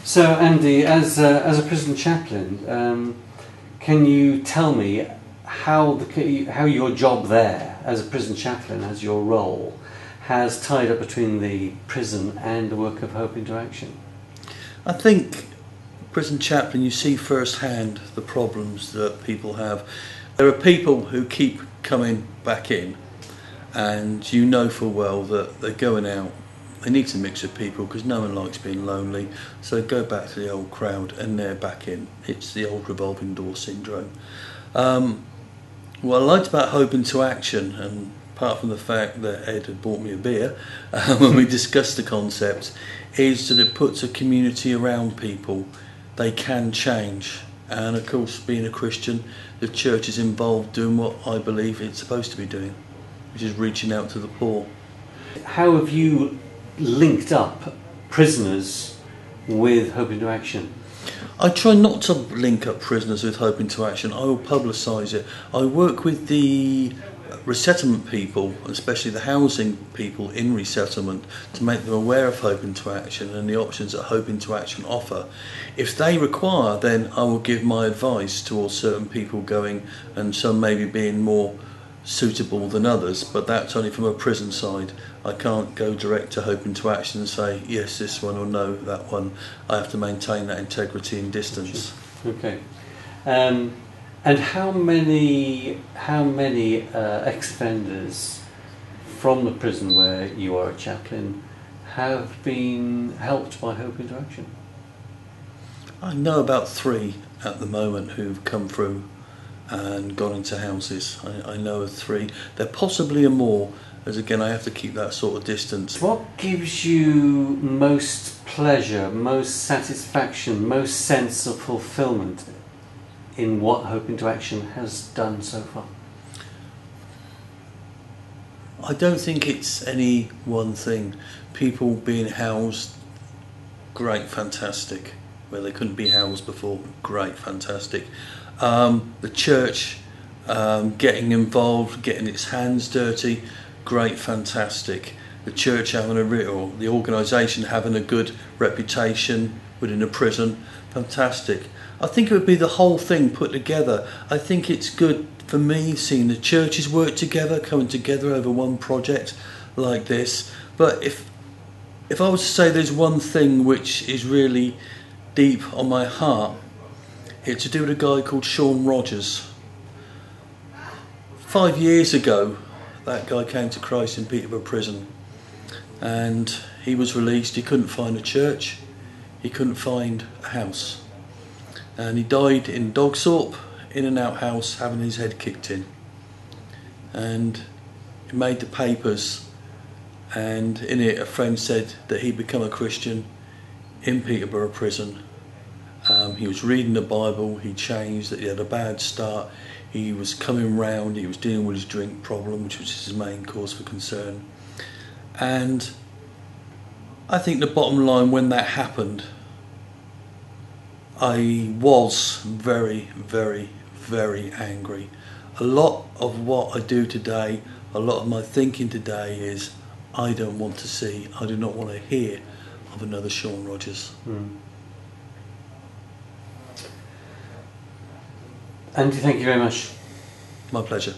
So, Andy, as a prison chaplain, can you tell me how your job there as a prison chaplain, as your role, has tied up between the prison and the work of Hope Interaction? I think prison chaplain, you see firsthand the problems that people have. There are people who keep coming back in, and you know full well that they're going out. They need to mix with people because no one likes being lonely, so they go back to the old crowd and they're back in. It's the old revolving door syndrome. What I liked about Hope into Action, and apart from the fact that Ed had bought me a beer when we discussed the concept, is that it puts a community around people. They can change, and of course, being a Christian, the church is involved doing what I believe it's supposed to be doing, which is reaching out to the poor. How have you linked up prisoners with Hope Interaction? I try not to link up prisoners with Hope into Action. I will publicise it. I work with the resettlement people, especially the housing people in resettlement, to make them aware of Hope into Action and the options that Hope into Action offer. If they require, then I will give my advice towards certain people going, and some maybe being more suitable than others, but that's only from a prison side. I can't go direct to Hope into Action and say yes this one or no that one. I have to maintain that integrity and distance. Okay. And how many ex-offenders from the prison where you are a chaplain have been helped by Hope Interaction? I know about 3 at the moment who've come through and gone into houses. I know of 3. There possibly are more, as again I have to keep that sort of distance. What gives you most pleasure, most satisfaction, most sense of fulfilment in what Hope Interaction has done so far? I don't think it's any one thing. People being housed, great, fantastic. Where they couldn't be housed before, great, fantastic. The church getting involved, getting its hands dirty, great, fantastic. The church having or the organisation having a good reputation within a prison, fantastic. I think it would be the whole thing put together. I think it's good for me seeing the churches work together, coming together over one project like this. But if I was to say there's one thing which is really deep on my heart, it's to do with a guy called Sean Rogers. 5 years ago, that guy came to Christ in Peterborough prison, and he was released. He couldn't find a church, he couldn't find a house, and he died in Dogsthorpe in an outhouse having his head kicked in. And he made the papers, and in it a friend said that he'd become a Christian in Peterborough prison. He was reading the Bible, he changed, that he had a bad start, he was coming round, he was dealing with his drink problem, which was his main cause for concern. And I think the bottom line, when that happened, I was very, very, very angry. A lot of what I do today, a lot of my thinking today is, I don't want to see, I do not want to hear of another Sean Rogers. Andy, thank you very much. My pleasure.